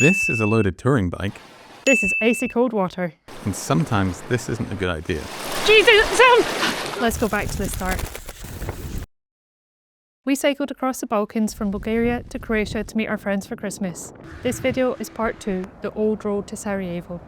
This is a loaded touring bike. This is icy cold water. And sometimes this isn't a good idea. Jesus, Sam! Let's go back to the start. We cycled across the Balkans from Bulgaria to Croatia to meet our friends for Christmas. This video is part 2, the old road to Sarajevo.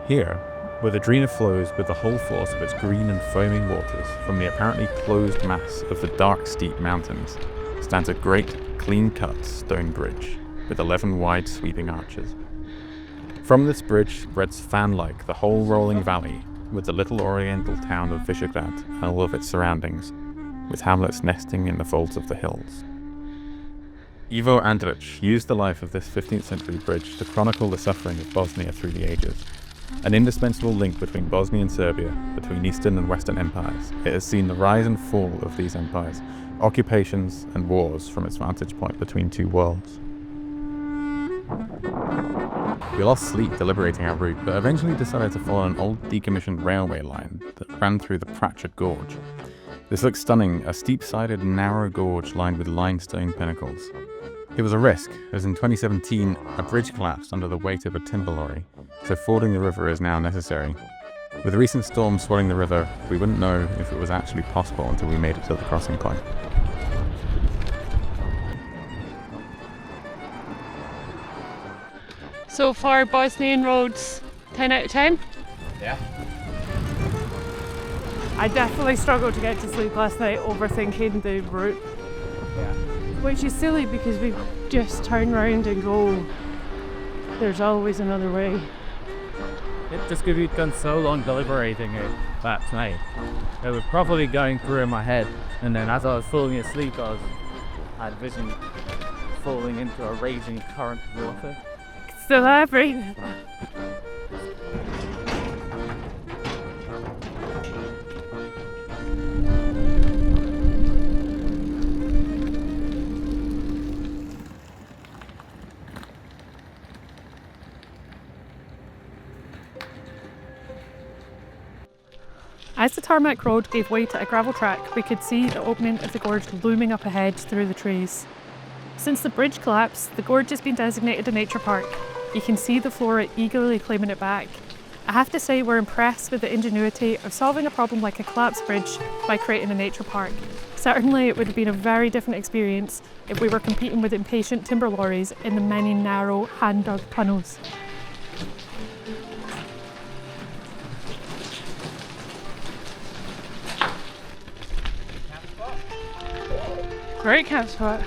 Here, where the Drina flows with the whole force of its green and foaming waters from the apparently closed mass of the dark steep mountains, stands a great, clean-cut stone bridge with 11 wide sweeping arches. From this bridge spreads fan-like the whole rolling valley with the little oriental town of Visegrad and all of its surroundings, with hamlets nesting in the folds of the hills. Ivo Andrić used the life of this 15th century bridge to chronicle the suffering of Bosnia through the ages. An indispensable link between Bosnia and Serbia, between Eastern and Western empires, it has seen the rise and fall of these empires, occupations and wars from its vantage point between two worlds. We lost sleep deliberating our route, but eventually decided to follow an old decommissioned railway line that ran through the Prača Gorge. This looks stunning, a steep-sided, narrow gorge lined with limestone pinnacles. It was a risk, as in 2017, a bridge collapsed under the weight of a timber lorry, so fording the river is now necessary. With recent storms swelling the river, we wouldn't know if it was actually possible until we made it to the crossing point. So far, Bosnian roads, 10 out of 10? Yeah. I definitely struggled to get to sleep last night overthinking the route. Yeah. Which is silly because we just turn around and go, there's always another way. Just because we'd gone so long deliberating it that night, it was probably going through in my head, and then as I was falling asleep I had vision falling into a raging current of water. Still have breathing. As the tarmac road gave way to a gravel track, we could see the opening of the gorge looming up ahead through the trees. Since the bridge collapsed, the gorge has been designated a nature park. You can see the flora eagerly claiming it back. I have to say we're impressed with the ingenuity of solving a problem like a collapsed bridge by creating a nature park. Certainly it would have been a very different experience if we were competing with impatient timber lorries in the many narrow, hand-dug tunnels. Great camp spot.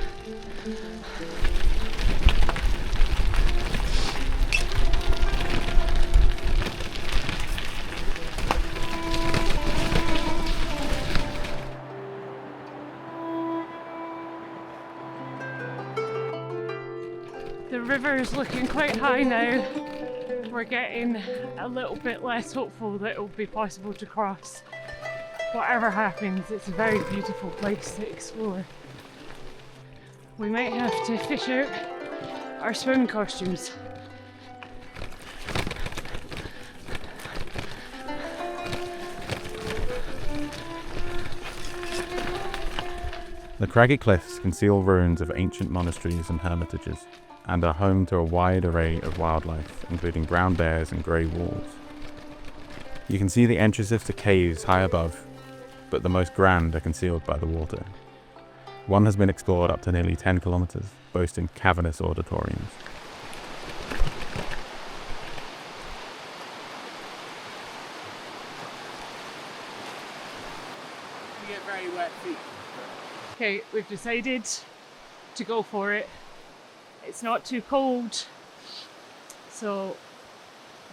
The river is looking quite high now. We're getting a little bit less hopeful that it will be possible to cross. Whatever happens, it's a very beautiful place to explore. We might have to fish out our swim costumes. The craggy cliffs conceal ruins of ancient monasteries and hermitages, and are home to a wide array of wildlife, including brown bears and grey wolves. You can see the entrances to caves high above, but the most grand are concealed by the water. One has been explored up to nearly 10 kilometers, boasting cavernous auditoriums. You get very wet feet. Okay, we've decided to go for it. It's not too cold, so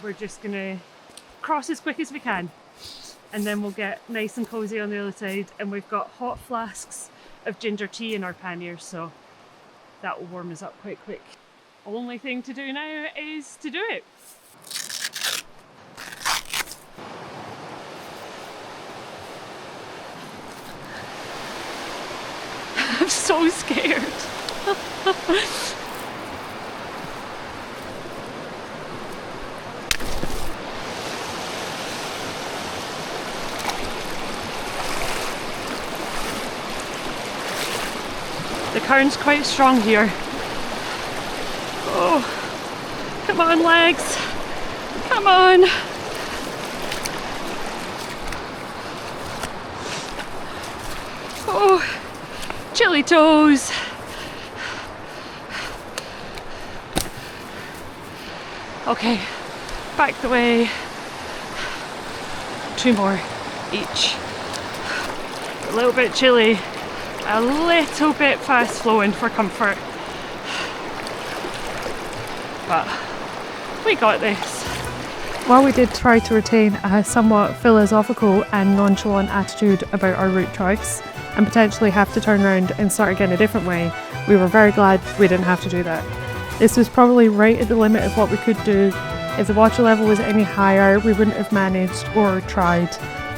we're just gonna cross as quick as we can, and then we'll get nice and cozy on the other side, and we've got hot flasks of ginger tea in our panniers, so that will warm us up quite quick. Only thing to do now is to do it. I'm so scared. The current's quite strong here. Oh, come on legs, come on. Oh, chilly toes. Okay, back the way. 2 more each. A little bit chilly, a little bit fast flowing for comfort. But we got this. While we did try to retain a somewhat philosophical and nonchalant attitude about our route choice, and potentially have to turn around and start again a different way, we were very glad we didn't have to do that. This was probably right at the limit of what we could do. If the water level was any higher, we wouldn't have managed or tried.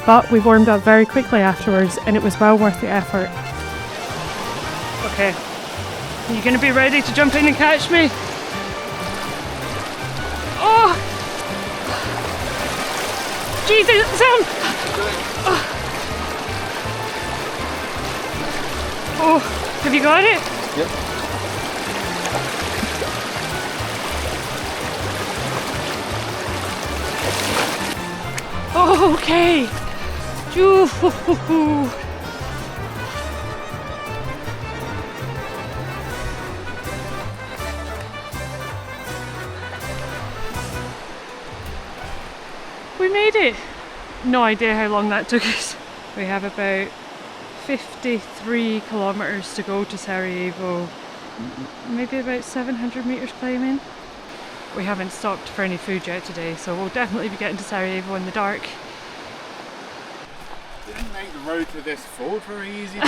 But we warmed up very quickly afterwards and it was well worth the effort. Okay, are you going to be ready to jump in and catch me? Oh! Jesus, Sam! Oh, have you got it? Yep. Oh, okay. Ooh. We made it. No idea how long that took us. We have about 53 kilometers to go to Sarajevo. Maybe about 700 meters climbing. We haven't stopped for any food yet today, so we'll definitely be getting to Sarajevo in the dark. Didn't make the road to this ford very easy.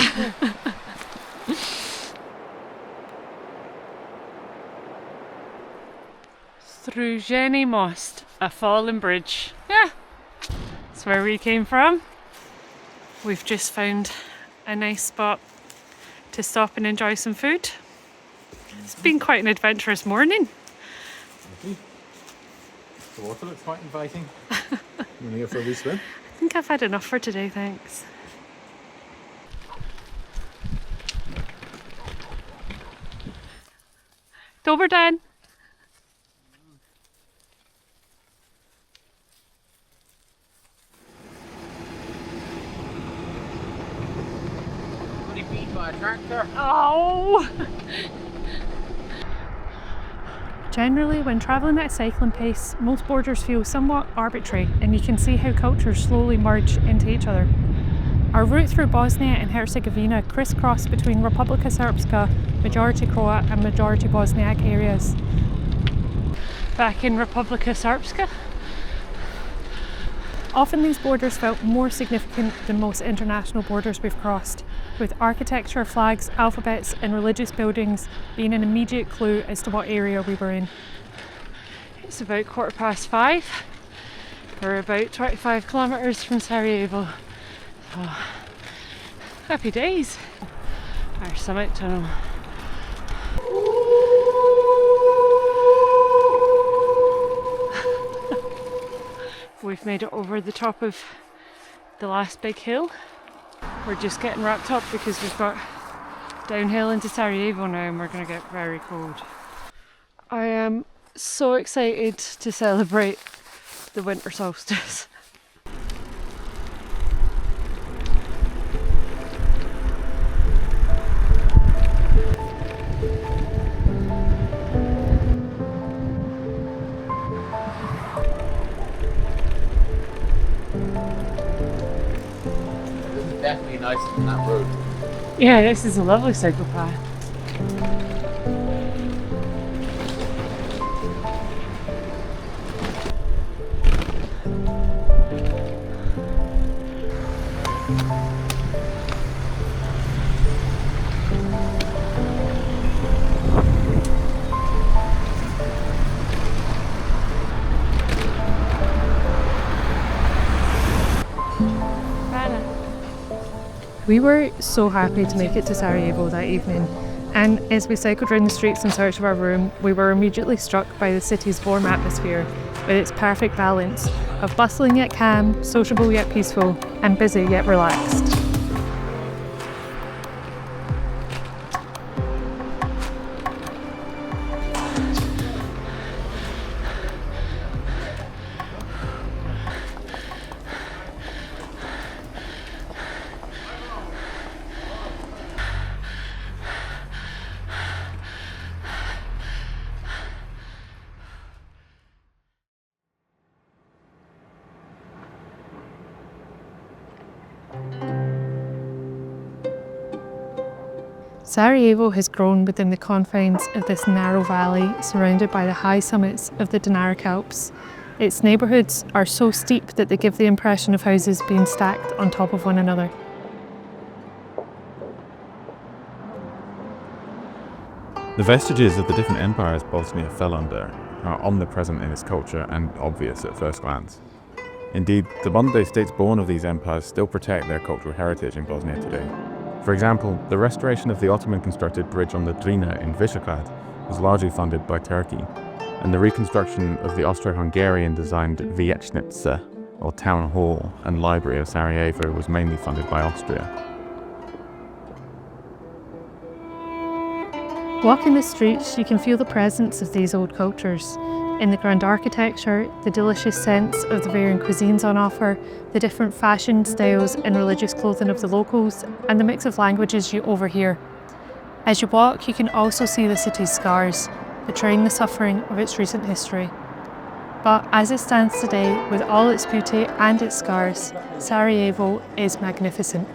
Through Most, a fallen bridge. Yeah, that's where we came from. We've just found a nice spot to stop and enjoy some food. It's been quite an adventurous morning. The water looks quite inviting. You want to go for a wee swim? I think I've had enough for today, thanks. Dober Dan. Beat by a tractor. Oh! Generally, when travelling at a cycling pace, most borders feel somewhat arbitrary and you can see how cultures slowly merge into each other. Our route through Bosnia and Herzegovina crisscrossed between Republika Srpska, majority Croat and majority Bosniak areas. Back in Republika Srpska. Often these borders felt more significant than most international borders we've crossed, with architecture, flags, alphabets and religious buildings being an immediate clue as to what area we were in. It's about 5:15. We're about 25 kilometres from Sarajevo. So, happy days. Our summit tunnel. We've made it over the top of the last big hill. We're just getting wrapped up because we've got downhill into Sarajevo now and we're going to get very cold. I am so excited to celebrate the winter solstice. Definitely nicer than that road. Yeah, this is a lovely cycle path. We were so happy to make it to Sarajevo that evening, and as we cycled around the streets in search of our room, we were immediately struck by the city's warm atmosphere with its perfect balance of bustling yet calm, sociable yet peaceful, and busy yet relaxed. Sarajevo has grown within the confines of this narrow valley surrounded by the high summits of the Dinaric Alps. Its neighbourhoods are so steep that they give the impression of houses being stacked on top of one another. The vestiges of the different empires Bosnia fell under are omnipresent in its culture and obvious at first glance. Indeed, the modern-day states born of these empires still protect their cultural heritage in Bosnia today. For example, the restoration of the Ottoman-constructed bridge on the Drina in Visegrad was largely funded by Turkey, and the reconstruction of the Austro-Hungarian designed Vijećnica, or town hall, and library of Sarajevo was mainly funded by Austria. Walking the streets, you can feel the presence of these old cultures. In the grand architecture, the delicious scents of the varying cuisines on offer, the different fashion styles and religious clothing of the locals, and the mix of languages you overhear. As you walk, you can also see the city's scars, betraying the suffering of its recent history. But as it stands today, with all its beauty and its scars, Sarajevo is magnificent.